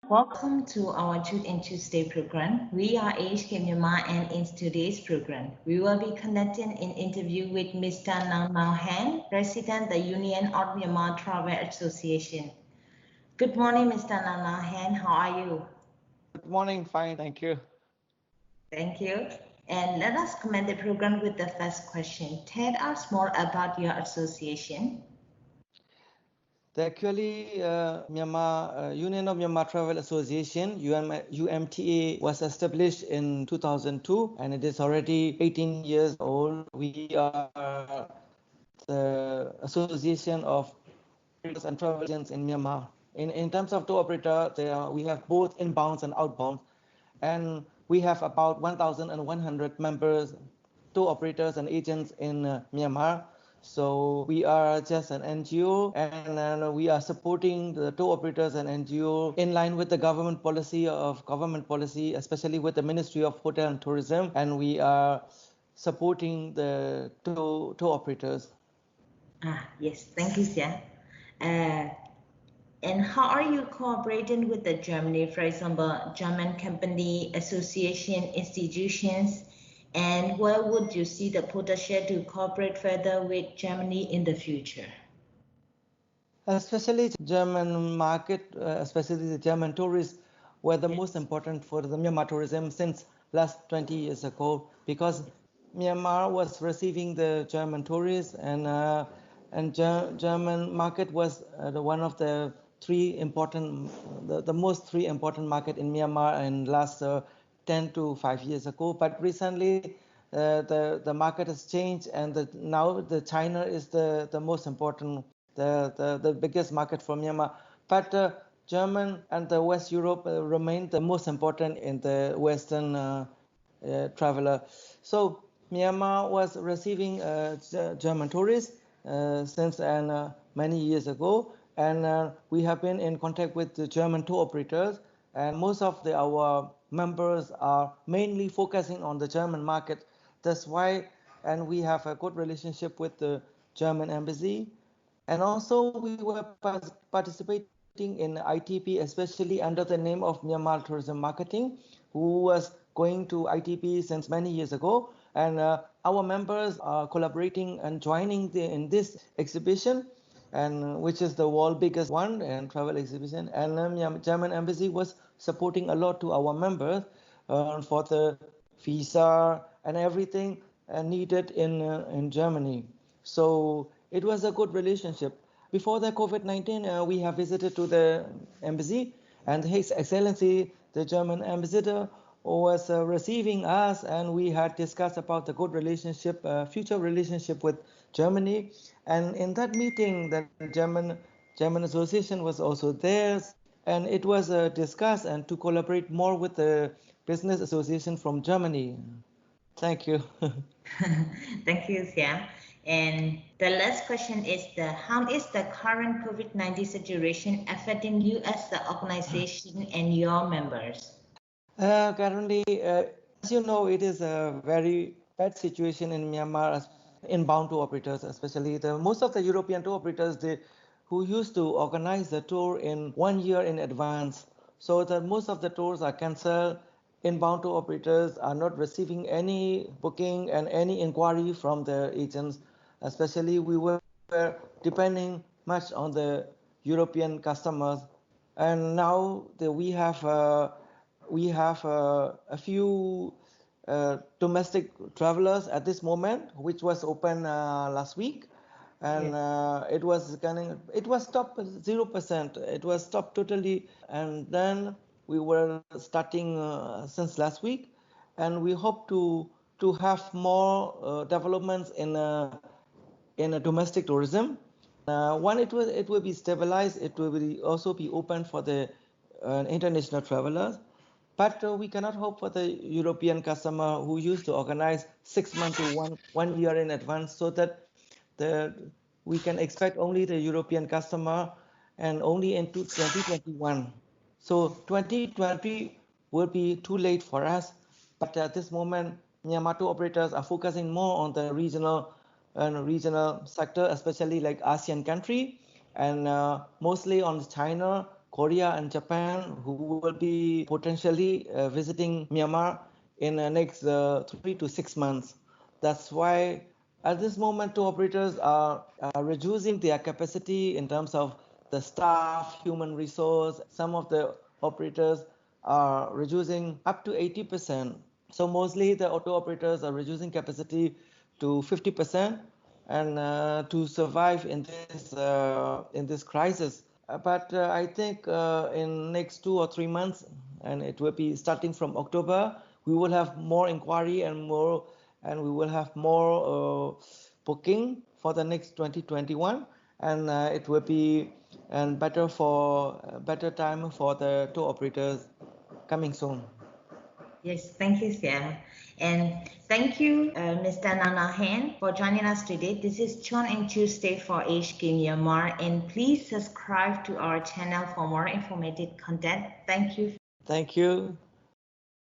Welcome to our Truth and Tuesday program. We are AHK Myanmar, and in today's program, we will be conducting an interview with Mr. Naung Naung Han, President, the Union of Myanmar Travel Association. Good morning, Mr. Naung Naung Han. How are you? Good morning, fine, thank you. Thank you. And let us commence the program with the first question. Tell us more about your association. Actually, Myanmar Union of Myanmar Travel Association (UMTA) was established in 2002, and it is already 18 years old. We are the association of operators and travel agents in Myanmar. In terms of tour operator, we have both inbounds and outbounds, and we have about 1,100 members, tour operators and agents in Myanmar. So we are just an NGO, and we are supporting the tour operators and NGO in line with the government policy, especially with the Ministry of Hotel and Tourism, and we are supporting the tour operators. Yes, thank you, sir. Uh, and how are you cooperating with the Germany, for example, German company, association, institutions, and where would you see the potential to cooperate further with Germany in the future? Especially German market, especially the German tourists, were the most important for the Myanmar tourism since last 20 years ago, because Myanmar was receiving the German tourists, and German market was one of the three important market in Myanmar in last 10 to 5 years ago. But recently, the market has changed, and now the China is the most important, the biggest market for Myanmar. But German and the West Europe remain the most important in the Western traveler. So Myanmar was receiving German tourists since many years ago, and we have been in contact with the German tour operators, and most of our members are mainly focusing on the German market. That's why, and we have a good relationship with the German embassy, and also we were participating in ITP, especially under the name of Myanmar Tourism Marketing, who was going to ITP since many years ago. And our members are collaborating and joining in this exhibition, and which is the world biggest one and travel exhibition. And German embassy was supporting a lot to our members for the visa and everything needed in Germany. So it was a good relationship. Before the COVID-19, we have visited to the embassy, and His Excellency, the German ambassador, was receiving us, and we had discussed about the good relationship, future relationship with Germany. And in that meeting, the German Association was also there, and it was discussed and to collaborate more with the business association from Germany. Thank you. Thank you, Siam. And the last question is how is the current COVID-19 situation affecting you as the organization and your members? Currently, as you know, it is a very bad situation in Myanmar as inbound tour operators, especially most of the European tour operators who used to organize the tour in 1 year in advance. So that most of the tours are cancelled. Inbound tour operators are not receiving any booking and any inquiry from the agents. Especially, we were depending much on the European customers, and now we have a few domestic travelers at this moment, which was open last week, and it was stopped 0%. It was stopped totally, and then we were starting since last week, and we hope to have more developments in a domestic tourism. One, it will be stabilized. It will also be open for the international travelers. But we cannot hope for the European customer who used to organize 6 months to one year in advance, so that we can expect only the European customer and only in 2021. So 2020 will be too late for us. But at this moment, Myanmar tour operators are focusing more on the regional sector, especially like ASEAN country, and mostly on China Korea and Japan who will be potentially visiting Myanmar in the next 3 to 6 months. That's why at this moment, tour operators are reducing their capacity in terms of the staff, human resource. Some of the operators are reducing up to 80%. So mostly the auto operators are reducing capacity to 50% and to survive in this crisis. But I think in next 2 or 3 months, and it will be starting from October, we will have more inquiry and we will have more booking for the next 2021, and it will be and better time for the tour operators coming soon. Yes, thank you, Sia. And thank you, Mr. Naung Naung Han, for joining us today. This is Chon and Tuesday for AHK Myanmar, and please subscribe to our channel for more informative content. Thank you. Thank you.